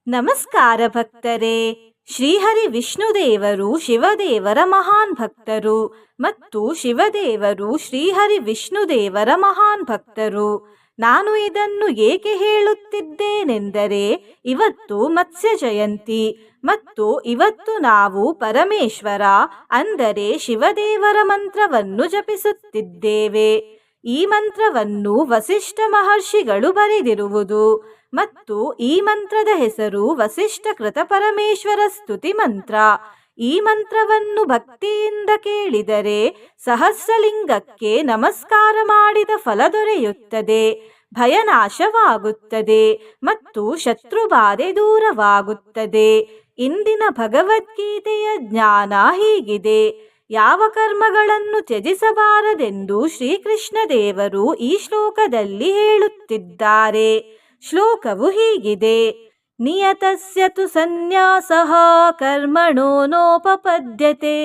ನಮಸ್ಕಾರ ಭಕ್ತರೇ. ಶ್ರೀಹರಿ ವಿಷ್ಣುದೇವರು ಶಿವದೇವರ ಮಹಾನ್ ಭಕ್ತರು ಮತ್ತು ಶಿವದೇವರು ಶ್ರೀಹರಿ ವಿಷ್ಣುದೇವರ ಮಹಾನ್ ಭಕ್ತರು. ನಾನು ಇದನ್ನು ಏಕೆ ಹೇಳುತ್ತಿದ್ದೇನೆಂದರೆ, ಇವತ್ತು ಮತ್ಸ್ಯ ಜಯಂತಿ ಮತ್ತು ಇವತ್ತು ನಾವು ಪರಮೇಶ್ವರ ಅಂದರೆ ಶಿವದೇವರ ಮಂತ್ರವನ್ನು ಜಪಿಸುತ್ತಿದ್ದೇವೆ. ಈ ಮಂತ್ರವನ್ನು ವಸಿಷ್ಠ ಮಹರ್ಷಿಗಳು ಬರೆದಿರುವುದು ಮತ್ತು ಈ ಮಂತ್ರದ ಹೆಸರು ವಸಿಷ್ಠ ಕೃತ ಪರಮೇಶ್ವರ ಸ್ತುತಿ ಮಂತ್ರ. ಈ ಮಂತ್ರವನ್ನು ಭಕ್ತಿಯಿಂದ ಕೇಳಿದರೆ ಸಹಸ್ರಲಿಂಗಕ್ಕೆ ನಮಸ್ಕಾರ ಮಾಡಿದ ಫಲ ದೊರೆಯುತ್ತದೆ, ಭಯನಾಶವಾಗುತ್ತದೆ ಮತ್ತು ಶತ್ರುಬಾಧೆ ದೂರವಾಗುತ್ತದೆ. ಇಂದಿನ ಭಗವದ್ಗೀತೆಯ ಜ್ಞಾನ ಹೀಗಿದೆ. ಯಾವ ಕರ್ಮಗಳನ್ನು ತ್ಯಜಿಸಬಾರದೆಂದು ಶ್ರೀಕೃಷ್ಣ ದೇವರು ಈ ಶ್ಲೋಕದಲ್ಲಿ ಹೇಳುತ್ತಿದ್ದಾರೆ. ಶ್ಲೋಕವು ಹೀಗಿದೆ: ನಿಯತಸ್ಯ ತು ಸನ್ಯಾಸಃ ಕರ್ಮಣೋ ನೋಪಪದ್ಯತೆ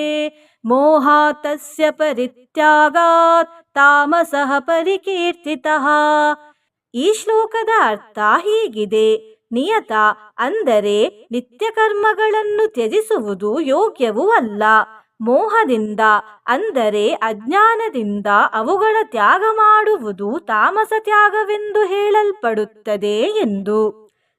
ಮೋಹಾತಸ್ಯ ಪರಿತ್ಯಾಗಾತ್ ತಾಮಸಃ ಪರಿಕೀರ್ತಿತಃ. ಈ ಶ್ಲೋಕದ ಅರ್ಥ ಹೀಗಿದೆ: ನಿಯತ ಅಂದರೆ ನಿತ್ಯ ಕರ್ಮಗಳನ್ನು ತ್ಯಜಿಸುವುದು ಯೋಗ್ಯವೂ ಅಲ್ಲ. ಮೋಹದಿಂದ ಅಂದರೆ ಅಜ್ಞಾನದಿಂದ ಅವುಗಳ ತ್ಯಾಗ ಮಾಡುವುದು ತಾಮಸ ತ್ಯಾಗವೆಂದು ಹೇಳಲ್ಪಡುತ್ತದೆ ಎಂದು.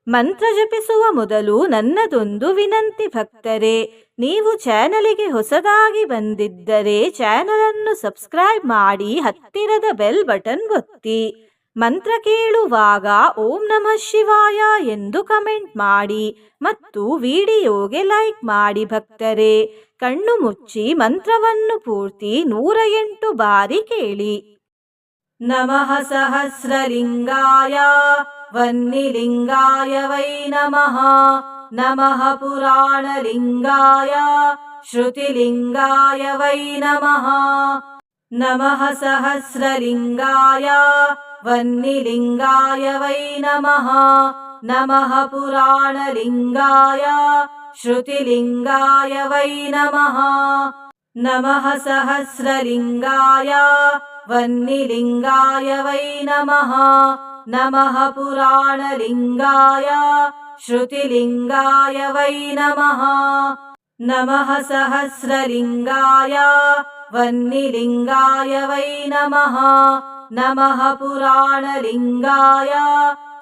ಮಂತ್ರ ಜಪಿಸುವ ಮೊದಲು ನನ್ನದೊಂದು ವಿನಂತಿ ಭಕ್ತರೇ, ನೀವು ಚಾನಲಿಗೆ ಹೊಸದಾಗಿ ಬಂದಿದ್ದರೆ ಚಾನಲನ್ನು ಸಬ್ಸ್ಕ್ರೈಬ್ ಮಾಡಿ ಹತ್ತಿರದ ಬೆಲ್ ಬಟನ್ ಒತ್ತಿ. ಮಂತ್ರ ಕೇಳುವಾಗ ಓಂ ನಮಃ ಶಿವಾಯ ಎಂದು ಕಮೆಂಟ್ ಮಾಡಿ ಮತ್ತು ವಿಡಿಯೋಗೆ ಲೈಕ್ ಮಾಡಿ ಭಕ್ತರೇ. ಕಣ್ಣು ಮುಚ್ಚಿ ಮಂತ್ರವನ್ನು ಪೂರ್ತಿ 108 ಬಾರಿ ಕೇಳಿ. ನಮಃ ಸಹಸ್ರಲಿಂಗಾಯ ವನ್ನಿಲಿಂಗಾಯ ವೈ ನಮಃ. ನಮಃ ಪುರಾಣಲಿಂಗಾಯ ಶ್ರುತಿಲಿಂಗಾಯ ವೈ ನಮಃ. ನಮಃ ಸಹಸ್ರಲಿಂಗಾಯ ವನ್ನಿಲಿಂಗಾಯ ವೈ ನಮಃ. ನಮಃ ಪುರಾಣಲಿಂಗಾಯ ಶ್ರುತಿಲಿಂಗಾಯ ವೈ ನಮಃ. ನಮಃ ಸಹಸ್ರಲಿಂಗಾಯ ವನ್ನಿಲಿಂಗಾಯ ವೈ ನಮಃ. ನಮಃ ಪುರಾಣಲಿಂಗಾಯ ಶ್ರುತಿಲಿಂಗಾಯ ವೈ ನಮಃ. ನಮಃ ಸಹಸ್ರಲಿಂಗಾಯ ವನ್ನಿಲಿಂಗಾಯ ವೈ ನಮಃ. ನಮಃ ಪುರಾಣಲಿಂಗಾಯ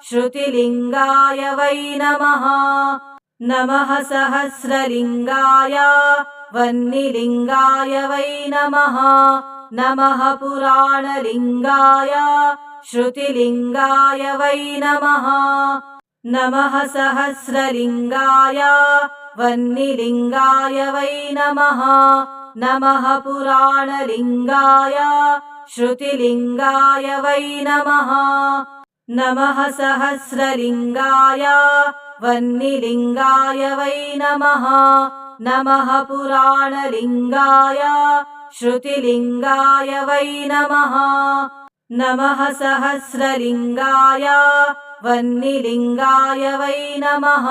ಶ್ರುತಿಲಿಂಗಾಯ ವೈ ನಮಃ. ನಮಃ ಸಹಸ್ರಲಿಂಗಾಯ ವನ್ನಿಲಿಂಗಾಯ ವೈ ನಮಃ. ನಮಃ ಪುರಾಣಲಿಂಗಾಯ ಶ್ರುತಿಲಿಂಗಾಯ ವೈ ನಮಃ. ನಮಃ ಸಹಸ್ರಲಿಂಗಾಯ ವನ್ನಿಲಿಂಗಾಯ ವೈ ನಮಃ. ನಮಃ ಪುರಾಣಲಿಂಗಾಯ ಶ್ರುತಿಲಿಂಗಾಯ ವೈ ನಮಃ. ನಮಃ ಸಹಸ್ರಲಿಂಗಾಯ ವನ್ನಿಲಿಂಗಾಯ ವೈ ನಮಃ. ನಮಃ ಪುರಾಣಲಿಂಗಾಯ ಶ್ರುತಿಲಿಂಗಾಯ ವೈ ನಮಃ. ನಮಃ ಸಹಸ್ರಲಿಂಗಾಯ ವನ್ನಿಲಿಂಗಾಯ ವೈ ನಮಃ.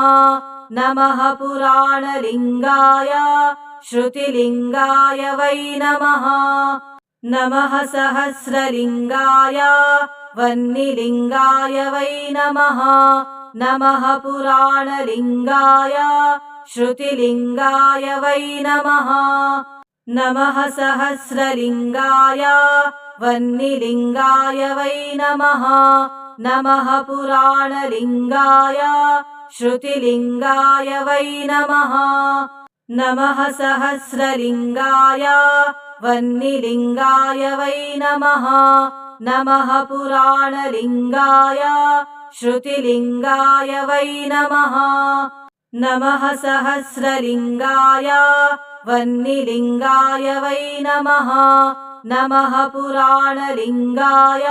ನಮಃ ಪುರಾಣಲಿಂಗಾಯ ಶ್ರುತಿಲಿಂಗಾಯ ವೈ ನಮಃ. ನಮಃ ಸಹಸ್ರಲಿಂಗಾಯ ವನ್ನಿಲಿಂಗಾಯ ವೈ ನಮಃ. ನಮಃ ಪುರಾಣಲಿಂಗಾಯ ಶ್ರುತಿಲಿಂಗಾಯ ವೈ ನಮಃ. ನಮಃ ಸಹಸ್ರಲಿಂಗಾಯ ವನ್ನಿಲಿಂಗಾಯ ವೈ ನಮಃ. ನಮಃ ಪುರಾಣಲಿಂಗಾಯ ಶ್ರುತಿಲಿಂಗಾಯ ವೈ ನಮಃ. ನಮಃ ಸಹಸ್ರಲಿಂಗಾಯ ವನ್ನಿಲಿಂಗಾಯ ವೈ ನಮಃ. ನಮಃ ಪುರಾಣಲಿಂಗಾಯ ಶ್ರುತಿಲಿಂಗಾಯ ವೈ ನಮಃ. ನಮಃ ಸಹಸ್ರಲಿಂಗಾಯ ವನ್ನಿಲಿಂಗಾಯ ವೈ ನಮಃ. ನಮಃ ಪುರಾಣಲಿಂಗಾಯ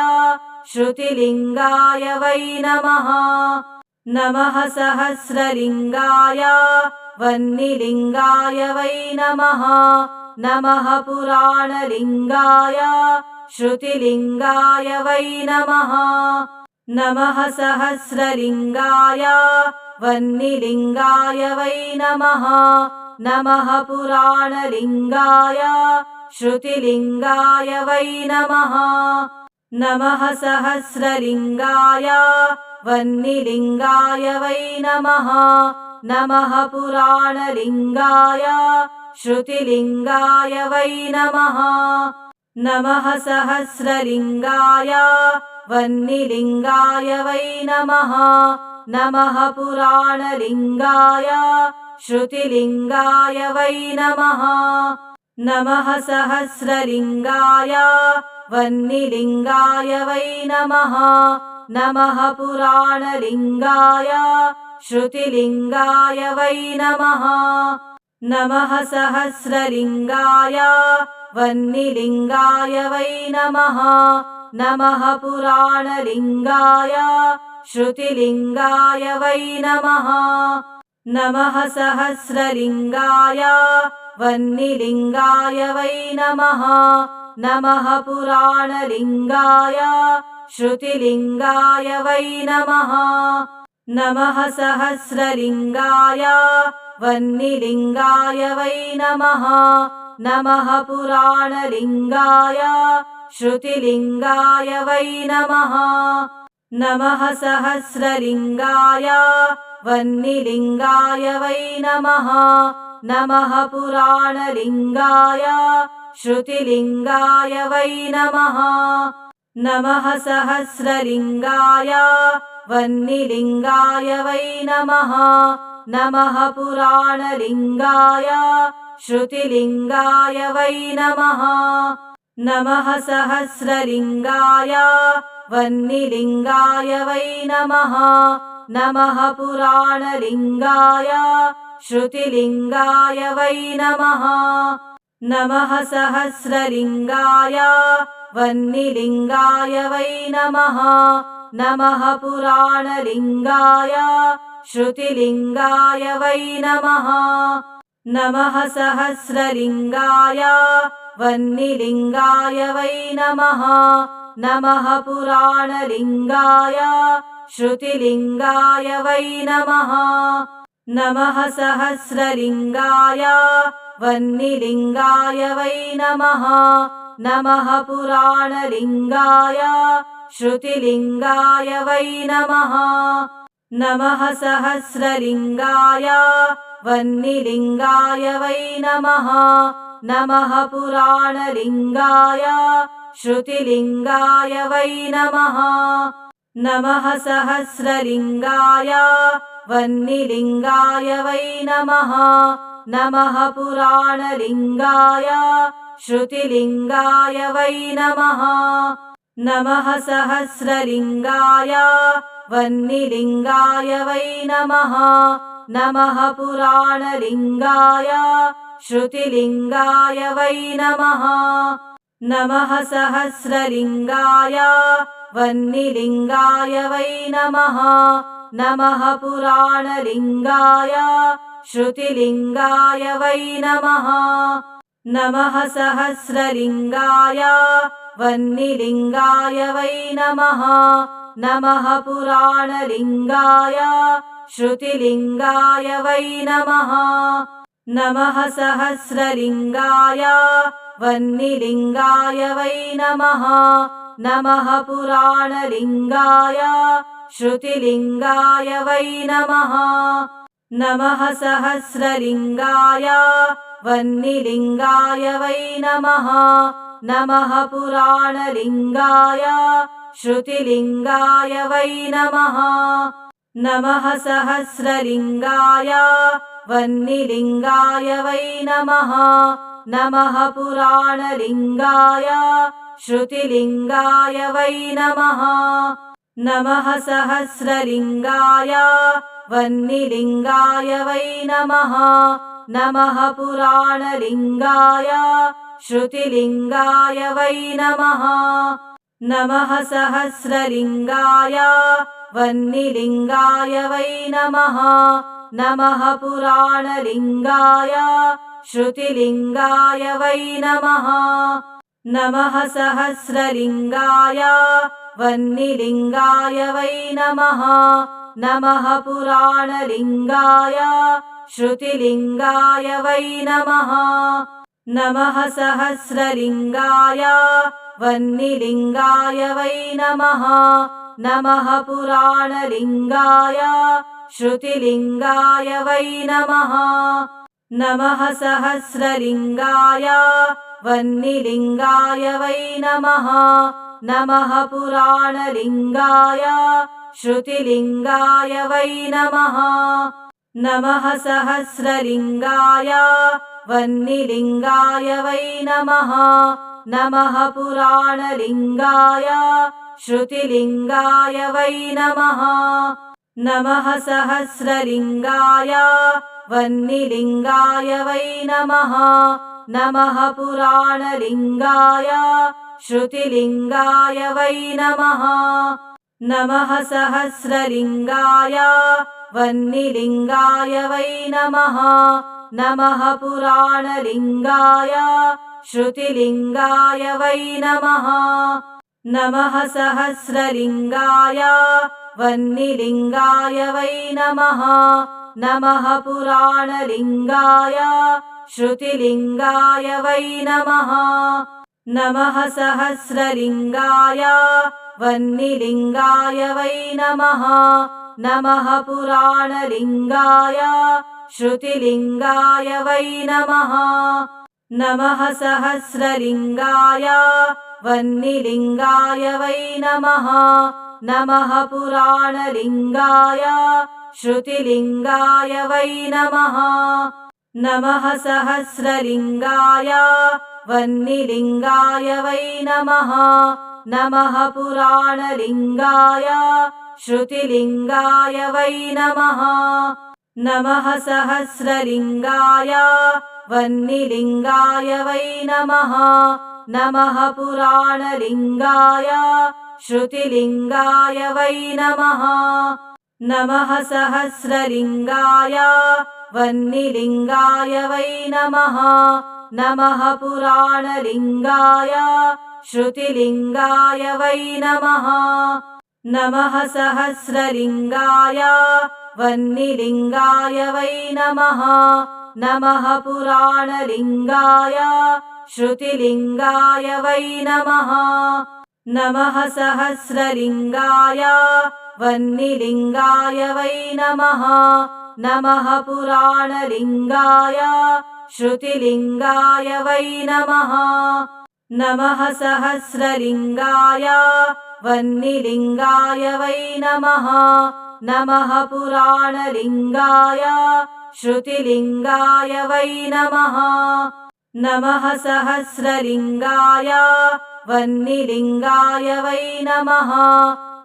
ಶ್ರುತಿಲಿಂಗಾಯ ವೈ ನಮಃ. ನಮಃ ಸಹಸ್ರಲಿಂಗಾಯ ವನ್ನಿಲಿಂಗಾಯ ವೈ ನಮಃ. ನಮಃ ಪುರಾಣಲಿಂಗಾಯ ಶ್ರುತಿಲಿಂಗಾಯ ವೈ ನಮಃ. ನಮಃ ಸಹಸ್ರಲಿಂಗಾಯ ವನ್ನಿಲಿಂಗಾಯ ವೈ ನಮಃ. ನಮಃ ಪುರಾಣಲಿಂಗಾಯ ಶ್ರುತಿಲಿಂಗಾಯ ವೈ ನಮಃ. ನಮಃ ಸಹಸ್ರಲಿಂಗಾಯ वह्निलिङ्गाय वै नमः नमः पुराणलिङ्गाय श्रुतिलिङ्गाय वै नमः नमः सहस्रलिङ्गाय वह्निलिङ्गाय वै नमः नमः पुराणलिङ्गाय श्रुतिलिङ्गाय वै नमः नमः सहस्रलिङ्गाय वह्निलिङ्गाय वै नमः नमः पुराणलिङ्गाय श्रुतिलिङ्गाय वै नमः नमः सहस्रलिङ्गाय वह्निलिङ्गाय वै नमः नमः पुराणलिङ्गाय श्रुतिलिङ्गाय वै नमः नमः सहस्रलिङ्गाय वह्निलिङ्गाय वै नमः नमः पुराणलिङ्गाय श्रुतिलिङ्गाय वै नमः नमः सहस्रलिङ्गाय वह्निलिङ्गाय वै नमः नमः पुराणलिङ्गाय श्रुतिलिङ्गाय वै नमः नमः सहस्रलिङ्गाय वह्निलिङ्गाय वै नमः नमः पुराणलिङ्गाय श्रुतिलिङ्गाय वै नमः नमः सहस्रलिङ्गाय वह्निलिङ्गाय वै नमः नमः पुराणलिङ्गाय श्रुतिलिङ्गाय वै नमः नमः सहस्रलिङ्गाय वह्निलिङ्गाय वै नमः नमः पुराणलिङ्गाय श्रुतिलिङ्गाय वै नमः नमः सहस्रलिङ्गाय वह्निलिङ्गाय वै नमः नमः पुराणलिङ्गाय श्रुतिलिङ्गाय वै नमः नमः सहस्रलिङ्गाय वह्निलिङ्गाय वै नमः नमः पुराणलिङ्गाय श्रुतिलिङ्गाय वै नमः नमः सहस्रलिङ्गाय वह्निलिङ्गाय वै नमः नमः पुराणलिङ्गाय श्रुतिलिङ्गाय वै नमः नमः सहस्रलिङ्गाय वह्निलिङ्गाय वै नमः नमः पुराणलिङ्गाय श्रुतिलिङ्गाय वै नमः नमः सहस्रलिङ्गाय वह्निलिङ्गाय वै नमः नमः पुराणलिङ्गाय श्रुतिलिङ्गाय वै नमः नमः सहस्रलिङ्गाय वह्निलिङ्गाय वै नमः नमः पुराणलिङ्गाय श्रुतिलिङ्गाय वै नमः नमः सहस्रलिङ्गाय वह्निलिङ्गाय वै नमः नमः पुराणलिङ्गाय श्रुतिलिङ्गाय वै नमः नमः सहस्रलिङ्गाय वह्निलिङ्गाय वै नमः नमः पुराणलिङ्गाय श्रुतिलिङ्गाय वै नमः नमः सहस्रलिङ्गाय वह्निलिङ्गाय वै नमः नमः पुराणलिङ्गाय श्रुतिलिङ्गाय वै नमः नमः सहस्रलिङ्गाय वह्निलिङ्गाय वै नमः नमः पुराणलिङ्गाय श्रुतिलिङ्गाय वै नमः नमः सहस्रलिङ्गाय वह्निलिङ्गाय वै नमः नमः पुराणलिङ्गाय श्रुतिलिङ्गाय वै नमः नमः सहस्रलिङ्गाय वह्निलिङ्गाय वै नमः नमः पुराणलिङ्गाय श्रुतिलिङ्गाय वै नमः नमः सहस्रलिङ्गाय वह्निलिङ्गाय वै नमः नमः पुराणलिङ्गाय श्रुतिलिङ्गाय वै नमः नमः सहस्रलिङ्गाय वह्निलिङ्गाय वै नमः नमः पुराणलिङ्गाय श्रुतिलिङ्गाय वै नमः नमः सहस्रलिङ्गाय वह्निलिङ्गाय वै नमः नमः पुराणलिङ्गाय श्रुतिलिङ्गाय वै नमः नमः सहस्रलिङ्गाय वह्निलिङ्गाय वै नमः नमः पुराणलिङ्गाय श्रुतिलिङ्गाय वै नमः नमः सहस्रलिङ्गाय वह्निलिङ्गाय वै नमः नमः पुराणलिङ्गाय श्रुतिलिङ्गाय वै नमः नमः सहस्रलिङ्गाय वह्निलिङ्गाय वै नमः नमः पुराणलिङ्गाय श्रुतिलिङ्गाय वै नमः नमः सहस्रलिङ्गाय वह्निलिङ्गाय वै नमः नमः पुराणलिङ्गाय श्रुतिलिङ्गाय वै नमः नमः सहस्रलिङ्गाय वह्निलिङ्गाय वै नमः नमः पुराणलिङ्गाय श्रुतिलिङ्गाय वै नमः नमः सहस्रलिङ्गाय वह्निलिङ्गाय वै नमः नमः पुराणलिङ्गाय श्रुतिलिङ्गाय वै नमः नमः सहस्रलिङ्गाय वह्निलिङ्गाय वै नमः नमः पुराणलिङ्गाय श्रुतिलिङ्गाय वै नमः नमः सहस्रलिङ्गाय वह्निलिङ्गाय वै नमः नमः पुराणलिङ्गाय श्रुतिलिङ्गाय वै नमः नमः सहस्रलिङ्गाय वह्निलिङ्गाय वै नमः नमः पुराणलिङ्गाय श्रुतिलिङ्गाय वै नमः नमः सहस्रलिङ्गाय वह्निलिङ्गाय वै नमः नमः पुराणलिङ्गाय श्रुतिलिङ्गाय वै नमः नमः सहस्रलिङ्गाय वह्निलिङ्गाय वै नमः नमः पुराणलिङ्गाय श्रुतिलिङ्गाय वै नमः नमः सहस्रलिङ्गाय वह्निलिङ्गाय वै नमः नमः पुराणलिङ्गाय श्रुतिलिङ्गाय वै नमः नमः सहस्रलिङ्गाय वह्निलिङ्गाय वै नमः नमः पुराणलिङ्गाय श्रुतिलिङ्गाय वै नमः नमः सहस्रलिङ्गाय वह्निलिङ्गाय वै नमः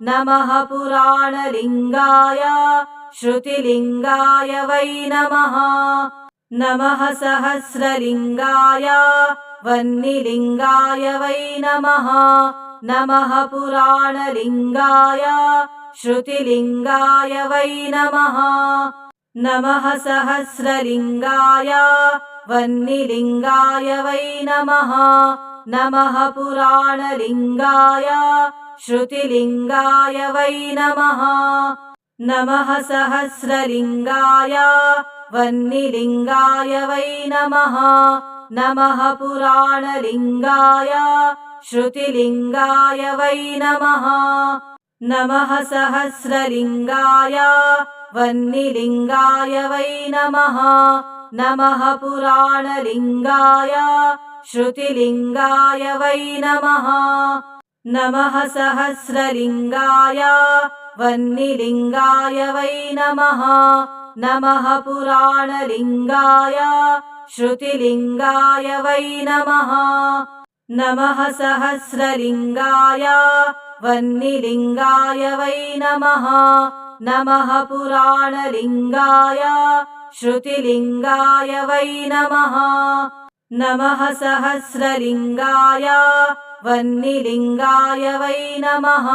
नमः पुराणलिङ्गाय श्रुतिलिङ्गाय वै नमः नमः सहस्रलिङ्गाय वह्निलिङ्गाय वै नमः नमः पुराणलिङ्गाय श्रुतिलिङ्गाय वै नमः नमः सहस्रलिङ्गाय वह्निलिङ्गाय वै नमः नमः पुराणलिङ्गाय श्रुतिलिङ्गाय वै नमः नमः सहस्रलिङ्गाय वह्निलिङ्गाय वै नमः नमः पुराणलिङ्गाय श्रुतिलिङ्गाय वै नमः नमः सहस्रलिङ्गाय वह्निलिङ्गाय वै नमः नमः पुराणलिङ्गाय श्रुतिलिङ्गाय वै नमः नमः सहस्रलिङ्गाय वह्निलिङ्गाय वै नमः नमः पुराणलिङ्गाय श्रुतिलिङ्गाय वै नमः नमः सहस्रलिङ्गाय वह्निलिङ्गाय वै नमः नमः पुराणलिङ्गाय श्रुतिलिङ्गाय वै नमः नमः सहस्रलिङ्गाय वह्निलिङ्गाय वै नमः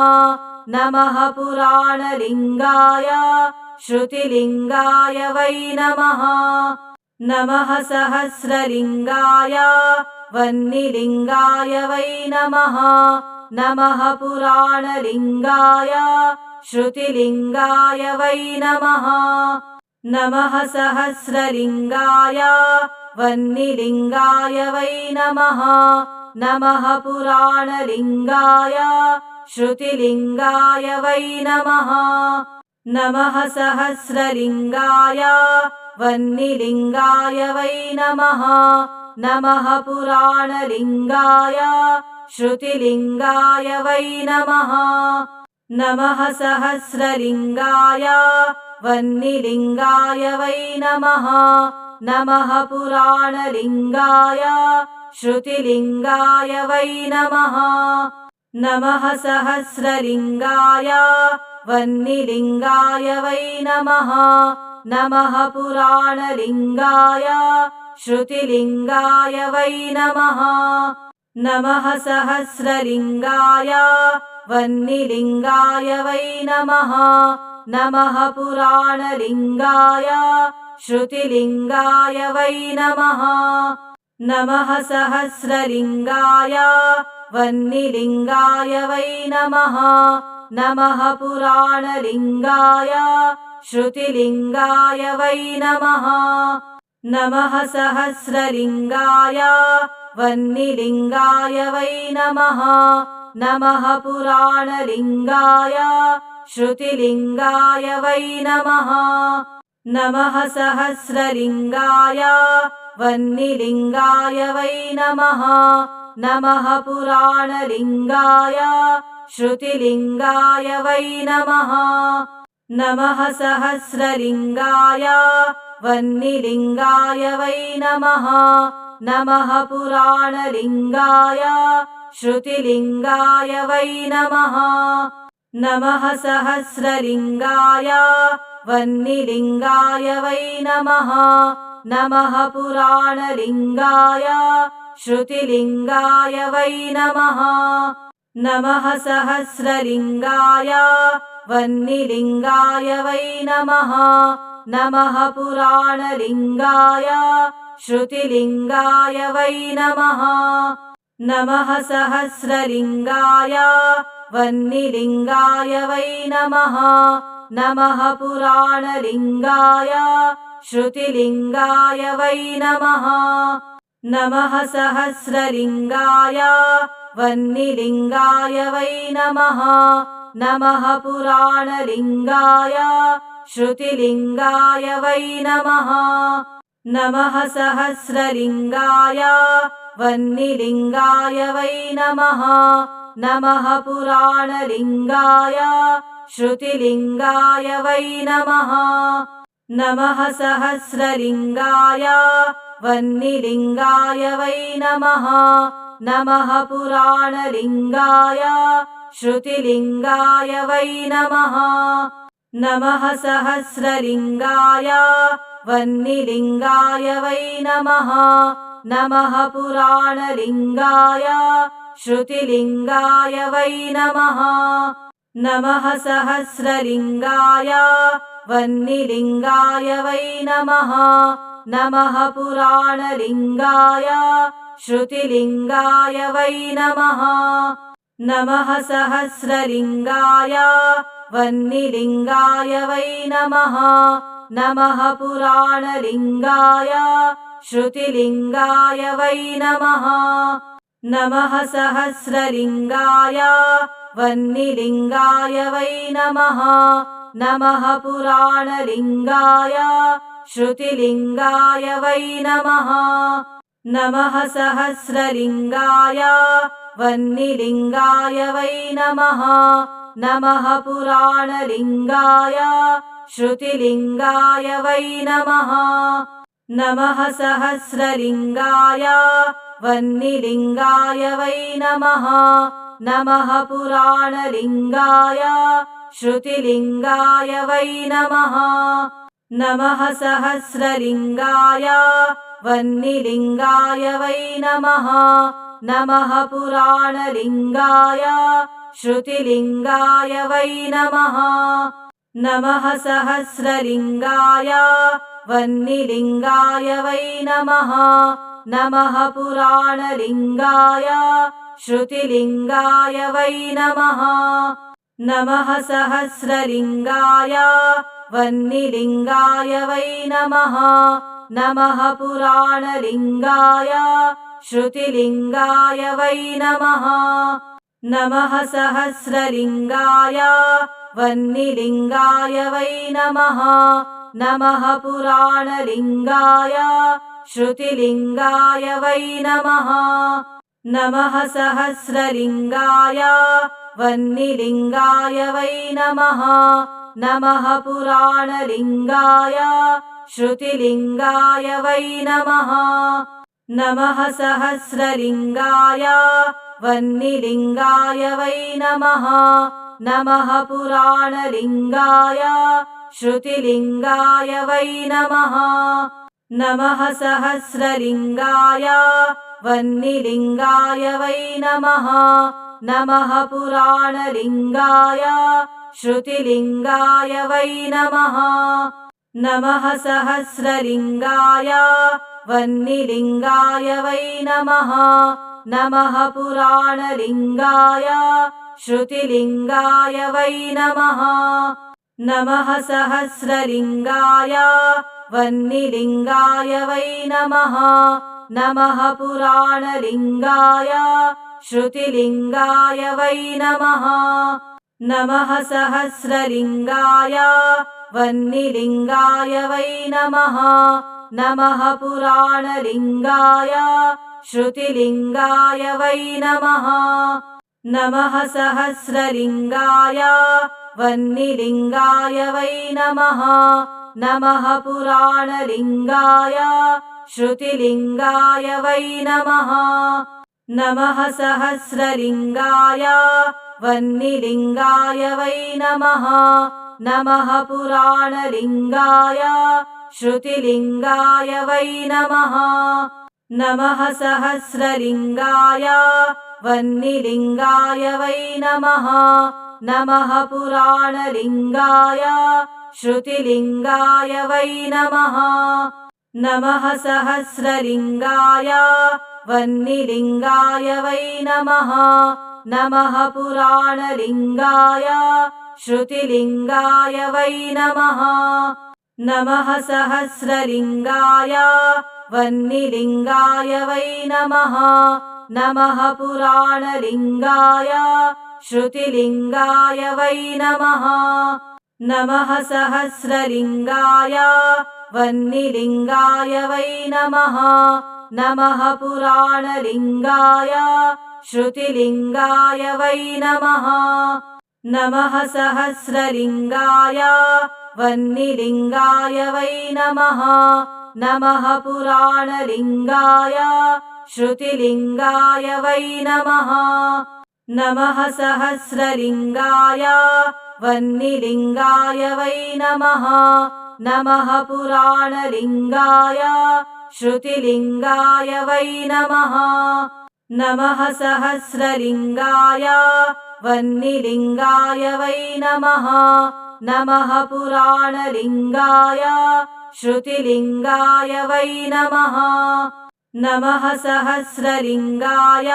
नमः पुराणलिङ्गाय श्रुतिलिङ्गाय वै नमः नमः सहस्रलिङ्गाय वह्निलिङ्गाय वै नमः नमः पुराणलिङ्गाय श्रुतिलिङ्गाय वै नमः नमः सहस्रलिङ्गाय वह्निलिङ्गाय वै नमः नमः पुराणलिङ्गाय श्रुतिलिङ्गाय वै नमः। नमः सहस्रलिङ्गाय वह्निलिङ्गाय वै नमः। नमः पुराणलिङ्गाय श्रुतिलिङ्गाय वै नमः। नमः सहस्रलिङ्गाय वह्निलिङ्गाय वै नमः। नमः पुराणलिङ्गाय श्रुतिलिङ्गाय वै नमः। नमः सहस्रलिङ्गाय वह्निलिङ्गाय वै नमः। नमः पुराणलिङ्गाय श्रुतिलिङ्गाय वै नमः। नमः सहस्रलिङ्गाय वह्निलिङ्गाय वै नमः। नमः पुराणलिङ्गाय श्रुतिलिङ्गाय वै नमः। नमः सहस्रलिङ्गाय वह्निलिङ्गाय वै नमः। नमः पुराणलिङ्गाय श्रुतिलिङ्गाय वै नमः। नमः सहस्रलिङ्गाय वह्निलिङ्गाय वै नमः। नमः पुराणलिङ्गाय श्रुतिलिङ्गाय वै नमः। नमः सहस्रलिङ्गाय वह्निलिङ्गाय वै नमः। नमः पुराणलिङ्गाय श्रुतिलिङ्गाय वै नमः। नमः सहस्रलिङ्गाय वह्निलिङ्गाय वै नमः। नमः पुराणलिङ्गाय श्रुतिलिङ्गाय वै नमः। नमः सहस्रलिङ्गाय वह्निलिङ्गाय वै नमः। नमः पुराणलिङ्गाय श्रुतिलिङ्गाय वै नमः। नमः सहस्रलिङ्गाय वह्निलिङ्गाय वै नमः। नमः पुराणलिङ्गाय श्रुतिलिङ्गाय वै नमः। नमः सहस्रलिङ्गाय वह्निलिङ्गाय वै नमः। नमः पुराणलिङ्गाय श्रुतिलिङ्गाय वै नमः। नमः सहस्रलिङ्गाय वह्निलिङ्गाय वै नमः। नमः पुराणलिङ्गाय श्रुतिलिङ्गाय वै नमः। नमः सहस्रलिङ्गाय वह्निलिङ्गाय वै नमः। नमः पुराणलिङ्गाय श्रुतिलिङ्गाय वै नमः। नमः सहस्रलिङ्गाय वह्निलिङ्गाय वै नमः। नमः पुराणलिङ्गाय श्रुतिलिङ्गाय वै नमः। नमः सहस्रलिङ्गाय वह्निलिङ्गाय वै नमः। नमः पुराणलिङ्गाय श्रुतिलिङ्गाय वै नमः। नमः सहस्रलिङ्गाय वह्निलिङ्गाय वै नमः। नमः पुराणलिङ्गाय श्रुतिलिङ्गाय वै नमः। नमः सहस्रलिङ्गाय वह्निलिङ्गाय वै नमः। नमः पुराणलिङ्गाय श्रुतिलिङ्गाय वै नमः। नमः सहस्रलिङ्गाय वह्निलिङ्गाय वै नमः। नमः पुराणलिङ्गाय श्रुतिलिङ्गाय वै नमः। नमः सहस्रलिङ्गाय वह्निलिङ्गाय वै नमः। नमः पुराणलिङ्गाय श्रुतिलिङ्गाय वै नमः। नमः सहस्रलिङ्गाय वह्निलिङ्गाय वै नमः। नमः पुराणलिङ्गाय श्रुतिलिङ्गाय वै नमः। नमः सहस्रलिङ्गाय वह्निलिङ्गाय वै नमः। नमः पुराणलिङ्गाय श्रुतिलिङ्गाय वै नमः। नमः सहस्रलिङ्गाय वह्निलिङ्गाय वै नमः। नमः पुराणलिङ्गाय श्रुतिलिङ्गाय वै नमः। नमः सहस्रलिङ्गाय वह्निलिङ्गाय वै नमः। नमः पुराणलिङ्गाय श्रुतिलिङ्गाय वै नमः। नमः सहस्रलिङ्गाय वह्निलिङ्गाय वै नमः नमः पुराणलिङ्गाय श्रुतिलिङ्गाय वै नमः नमः सहस्रलिङ्गाय वह्निलिङ्गाय वै नमः नमः पुराणलिङ्गाय श्रुतिलिङ्गाय वै नमः नमः सहस्रलिङ्गाय वह्निलिङ्गाय वै नमः नमः पुराणलिङ्गाय श्रुतिलिङ्गाय वै नमः नमः सहस्रलिङ्गाय वह्निलिङ्गाय वै नमः नमः पुराणलिङ्गाय श्रुतिलिङ्गाय वै नमः नमः सहस्रलिङ्गाय वह्निलिङ्गाय वै नमः नमः पुराणलिङ्गाय श्रुतिलिङ्गाय वै नमः नमः सहस्रलिङ्गाय वह्निलिङ्गाय वै नमः नमः पुराणलिङ्गाय श्रुतिलिङ्गाय वै नमः नमः सहस्रलिङ्गाय वह्निलिङ्गाय वै नमः नमः पुराणलिङ्गाय श्रुतिलिङ्गाय वै नमः नमः सहस्रलिङ्गाय वह्निलिङ्गाय वै नमः नमः पुराणलिङ्गाय श्रुतिलिङ्गाय वै नमः नमः सहस्रलिङ्गाय वह्निलिङ्गाय वै नमः नमः पुराणलिङ्गाय श्रुतिलिङ्गाय वै नमः नमः सहस्रलिङ्गाय वह्निलिङ्गाय वै नमः नमः पुराणलिङ्गाय श्रुतिलिङ्गाय वै नमः नमः सहस्रलिङ्गाय वह्निलिङ्गाय वै नमः नमः पुराणलिङ्गाय श्रुतिलिङ्गाय वै नमः नमः सहस्रलिङ्गाय वह्निलिङ्गाय वै नमः नमः पुराणलिङ्गाय श्रुतिलिङ्गाय वै नमः नमः सहस्रलिङ्गाय वह्निलिङ्गाय वै नमः नमः पुराणलिङ्गाय श्रुतिलिङ्गाय वै नमः नमः सहस्रलिङ्गाय वह्निलिङ्गाय वै नमः नमः पुराणलिङ्गाय श्रुतिलिङ्गाय वै नमः नमः सहस्रलिङ्गाय वह्निलिङ्गाय वै नमः नमः पुराणलिङ्गाय श्रुतिलिङ्गाय वै नमः नमः सहस्रलिङ्गाय वह्निलिङ्गाय वै नमः नमः पुराणलिङ्गाय श्रुतिलिङ्गाय वै नमः नमः सहस्रलिङ्गाय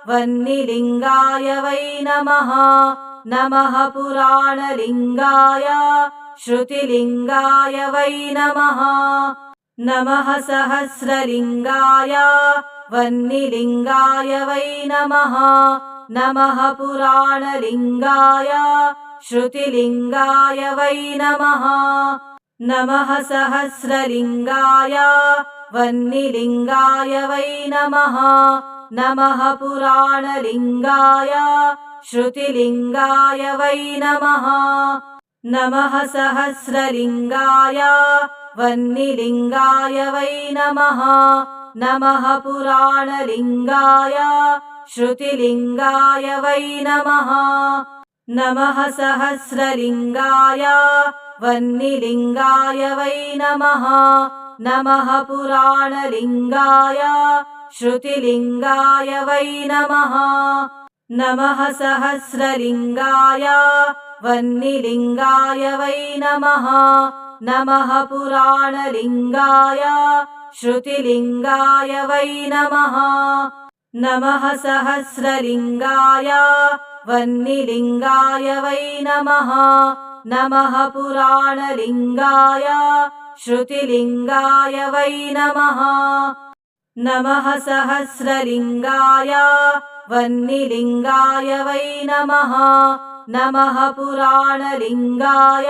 वह्निलिङ्गाय वै नमः नमः पुराणलिङ्गाय श्रुतिलिङ्गाय वै नमः नमः सहस्रलिङ्गाय वह्निलिङ्गाय वै नमः नमः पुराणलिङ्गाय श्रुतिलिङ्गाय वै नमः नमः सहस्रलिङ्गाय वह्निलिङ्गाय वै नमः नमः पुराणलिङ्गाय श्रुतिलिङ्गाय वै नमः नमः सहस्रलिङ्गाय वह्निलिङ्गाय वै नमः नमः पुराणलिङ्गाय श्रुतिलिङ्गाय वै नमः नमः सहस्रलिङ्गाय वह्निलिङ्गाय वै नमः नमः पुराणलिङ्गाय श्रुतिलिङ्गाय वै नमः नमः सहस्रलिङ्गाय वह्निलिङ्गाय वै नमः नमः पुराणलिङ्गाय श्रुतिलिङ्गाय वै नमः नमः सहस्रलिङ्गाय वह्निलिङ्गाय वै नमः नमः पुराणलिङ्गाय श्रुतिलिङ्गाय वै नमः नमः सहस्रलिङ्गाय वह्निलिङ्गाय वै नमः नमः पुराणलिङ्गाय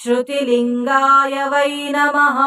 श्रुतिलिङ्गाय वै नमः